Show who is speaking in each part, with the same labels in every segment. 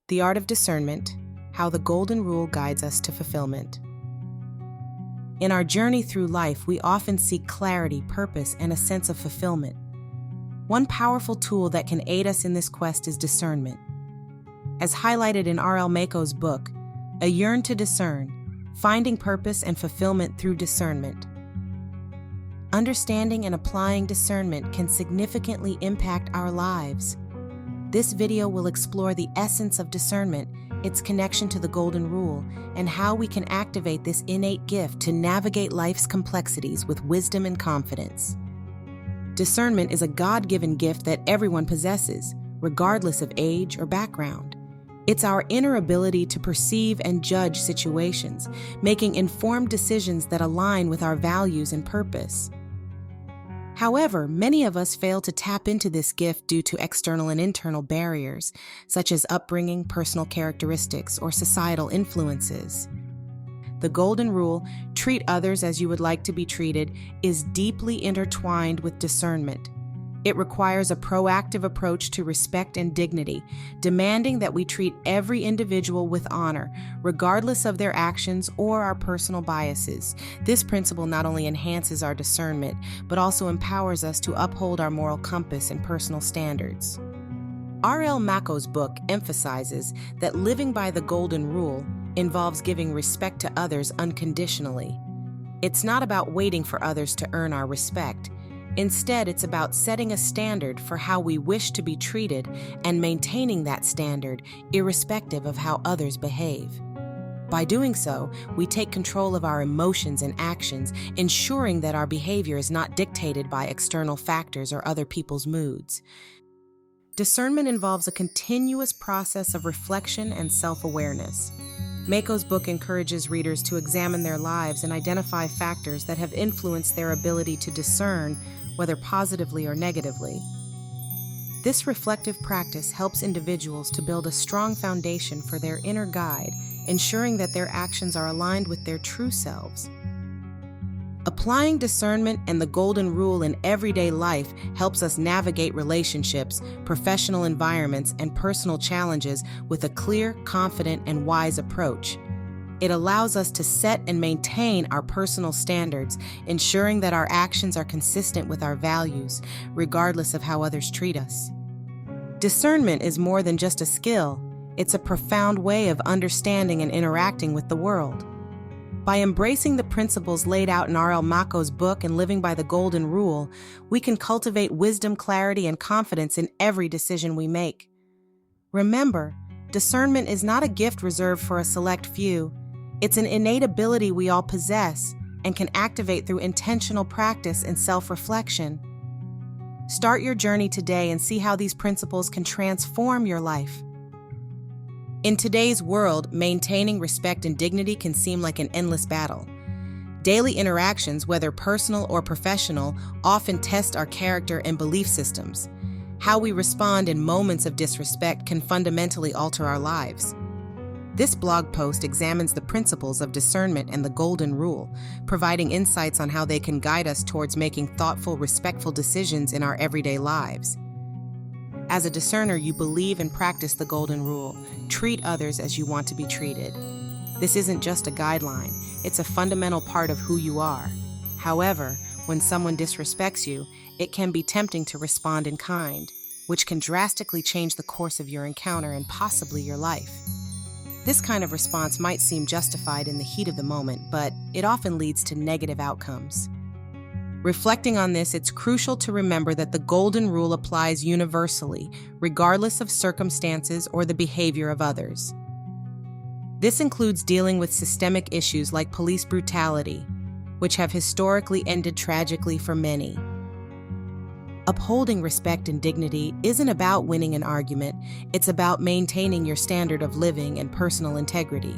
Speaker 1: The Art of Discernment, How the Golden Rule Guides Us to Fulfillment. In our journey through life, we often seek clarity, purpose, and a sense of fulfillment. One powerful tool that can aid us in this quest is discernment. As highlighted in R.L. Mako's book, A Yearn to Discern, Finding Purpose and Fulfillment Through Discernment. Understanding and applying discernment can significantly impact our lives. This video will explore the essence of discernment, its connection to the Golden Rule, and how we can activate this innate gift to navigate life's complexities with wisdom and confidence. Discernment is a God-given gift that everyone possesses, regardless of age or background. It's our inner ability to perceive and judge situations, making informed decisions that align with our values and purpose. However, many of us fail to tap into this gift due to external and internal barriers, such as upbringing, personal characteristics, or societal influences. The Golden Rule, treat others as you would like to be treated, is deeply intertwined with discernment. It requires a proactive approach to respect and dignity, demanding that we treat every individual with honor, regardless of their actions or our personal biases. This principle not only enhances our discernment, but also empowers us to uphold our moral compass and personal standards. R.L. Mako's book emphasizes that living by the Golden Rule involves giving respect to others unconditionally. It's not about waiting for others to earn our respect. Instead, it's about setting a standard for how we wish to be treated and maintaining that standard irrespective of how others behave. By doing so, we take control of our emotions and actions, ensuring that our behavior is not dictated by external factors or other people's moods. Discernment involves a continuous process of reflection and self-awareness. Mako's book encourages readers to examine their lives and identify factors that have influenced their ability to discern, whether positively or negatively. This reflective practice helps individuals to build a strong foundation for their inner guide, ensuring that their actions are aligned with their true selves. Applying discernment and the Golden Rule in everyday life helps us navigate relationships, professional environments, and personal challenges with a clear, confident, and wise approach. It allows us to set and maintain our personal standards, ensuring that our actions are consistent with our values, regardless of how others treat us. Discernment is more than just a skill. It's a profound way of understanding and interacting with the world. By embracing the principles laid out in R.L. Mako's book and living by the Golden Rule, we can cultivate wisdom, clarity, and confidence in every decision we make. Remember, discernment is not a gift reserved for a select few. It's an innate ability we all possess and can activate through intentional practice and self-reflection. Start your journey today and see how these principles can transform your life. In today's world, maintaining respect and dignity can seem like an endless battle. Daily interactions, whether personal or professional, often test our character and belief systems. How we respond in moments of disrespect can fundamentally alter our lives. This blog post examines the principles of discernment and the Golden Rule, providing insights on how they can guide us towards making thoughtful, respectful decisions in our everyday lives. As a discerner, you believe and practice the Golden Rule. Treat others as you want to be treated. This isn't just a guideline, it's a fundamental part of who you are. However, when someone disrespects you, it can be tempting to respond in kind, which can drastically change the course of your encounter and possibly your life. This kind of response might seem justified in the heat of the moment, but it often leads to negative outcomes. Reflecting on this, it's crucial to remember that the Golden Rule applies universally, regardless of circumstances or the behavior of others. This includes dealing with systemic issues like police brutality, which have historically ended tragically for many. Upholding respect and dignity isn't about winning an argument, it's about maintaining your standard of living and personal integrity.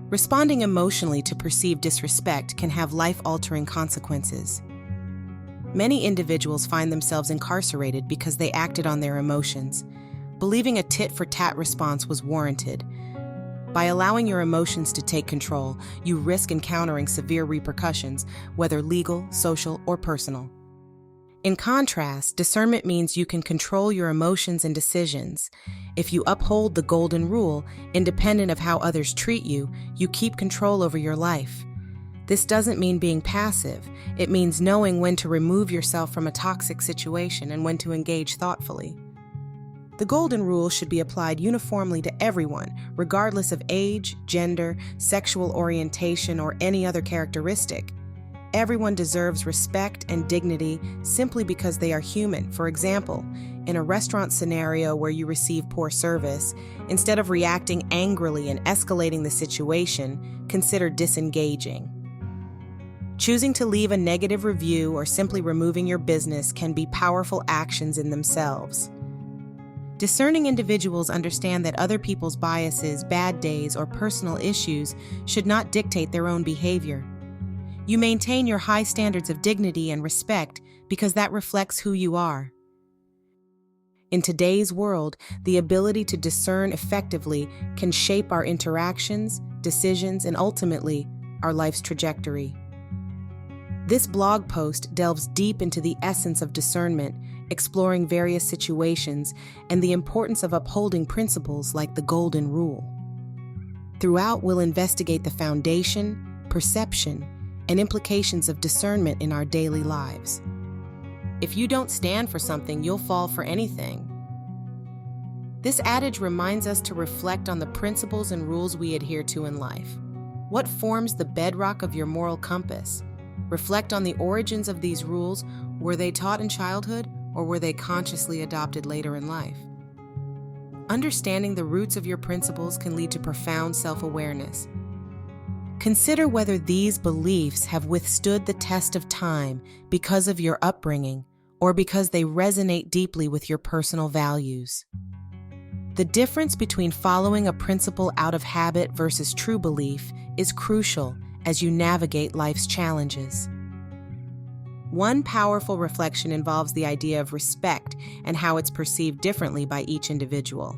Speaker 1: Responding emotionally to perceived disrespect can have life-altering consequences. Many individuals find themselves incarcerated because they acted on their emotions, believing a tit-for-tat response was warranted. By allowing your emotions to take control, you risk encountering severe repercussions, whether legal, social, or personal. In contrast, discernment means you can control your emotions and decisions. If you uphold the golden rule, independent of how others treat you, you keep control over your life. This doesn't mean being passive. It means knowing when to remove yourself from a toxic situation and when to engage thoughtfully. The golden rule should be applied uniformly to everyone, regardless of age, gender, sexual orientation, or any other characteristic. Everyone deserves respect and dignity simply because they are human. For example, in a restaurant scenario where you receive poor service, instead of reacting angrily and escalating the situation, consider disengaging. Choosing to leave a negative review or simply removing your business can be powerful actions in themselves. Discerning individuals understand that other people's biases, bad days, or personal issues should not dictate their own behavior. You maintain your high standards of dignity and respect because that reflects who you are. In today's world, the ability to discern effectively can shape our interactions, decisions, and ultimately, our life's trajectory. This blog post delves deep into the essence of discernment, exploring various situations and the importance of upholding principles like the golden rule. Throughout, we'll investigate the foundation, perception, and implications of discernment in our daily lives. If you don't stand for something, you'll fall for anything. This adage reminds us to reflect on the principles and rules we adhere to in life. What forms the bedrock of your moral compass? Reflect on the origins of these rules. Were they taught in childhood, or were they consciously adopted later in life? Understanding the roots of your principles can lead to profound self-awareness. Consider whether these beliefs have withstood the test of time because of your upbringing or because they resonate deeply with your personal values. The difference between following a principle out of habit versus true belief is crucial as you navigate life's challenges. One powerful reflection involves the idea of respect and how it's perceived differently by each individual.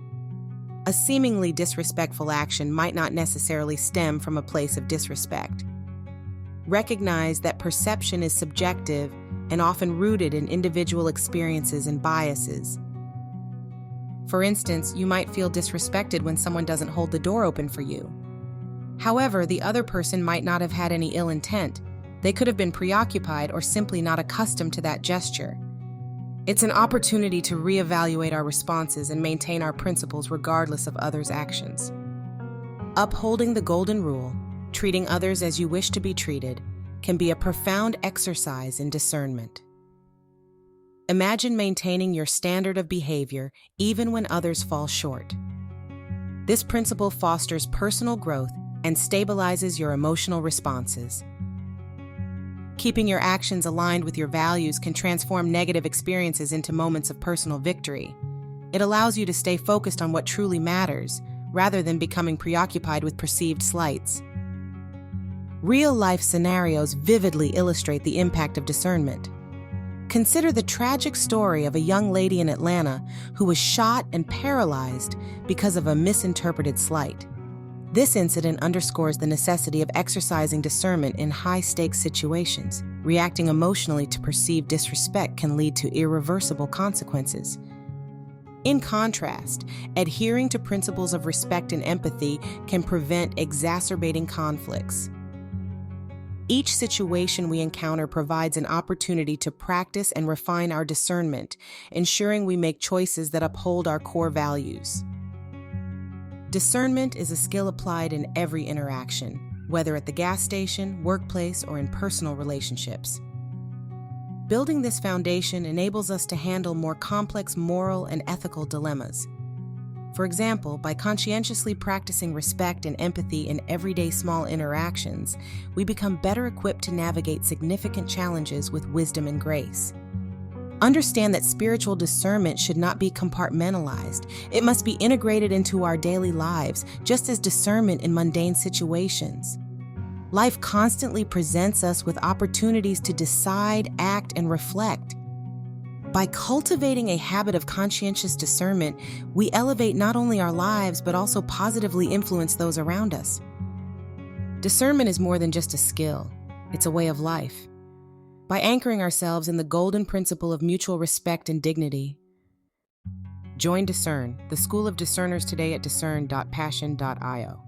Speaker 1: A seemingly disrespectful action might not necessarily stem from a place of disrespect. Recognize that perception is subjective and often rooted in individual experiences and biases. For instance, you might feel disrespected when someone doesn't hold the door open for you. However, the other person might not have had any ill intent. They could have been preoccupied or simply not accustomed to that gesture. It's an opportunity to reevaluate our responses and maintain our principles regardless of others' actions. Upholding the golden rule, treating others as you wish to be treated, can be a profound exercise in discernment. Imagine maintaining your standard of behavior even when others fall short. This principle fosters personal growth and stabilizes your emotional responses. Keeping your actions aligned with your values can transform negative experiences into moments of personal victory. It allows you to stay focused on what truly matters, rather than becoming preoccupied with perceived slights. Real-life scenarios vividly illustrate the impact of discernment. Consider the tragic story of a young lady in Atlanta who was shot and paralyzed because of a misinterpreted slight. This incident underscores the necessity of exercising discernment in high-stakes situations. Reacting emotionally to perceived disrespect can lead to irreversible consequences. In contrast, adhering to principles of respect and empathy can prevent exacerbating conflicts. Each situation we encounter provides an opportunity to practice and refine our discernment, ensuring we make choices that uphold our core values. Discernment is a skill applied in every interaction, whether at the gas station, workplace, or in personal relationships. Building this foundation enables us to handle more complex moral and ethical dilemmas. For example, by conscientiously practicing respect and empathy in everyday small interactions, we become better equipped to navigate significant challenges with wisdom and grace. Understand that spiritual discernment should not be compartmentalized. It must be integrated into our daily lives, just as discernment in mundane situations. Life constantly presents us with opportunities to decide, act, and reflect. By cultivating a habit of conscientious discernment, we elevate not only our lives, but also positively influence those around us. Discernment is more than just a skill. It's a way of life. by anchoring ourselves in the golden principle of mutual respect and dignity. Join Discern, the School of Discerners today at discern.passion.io.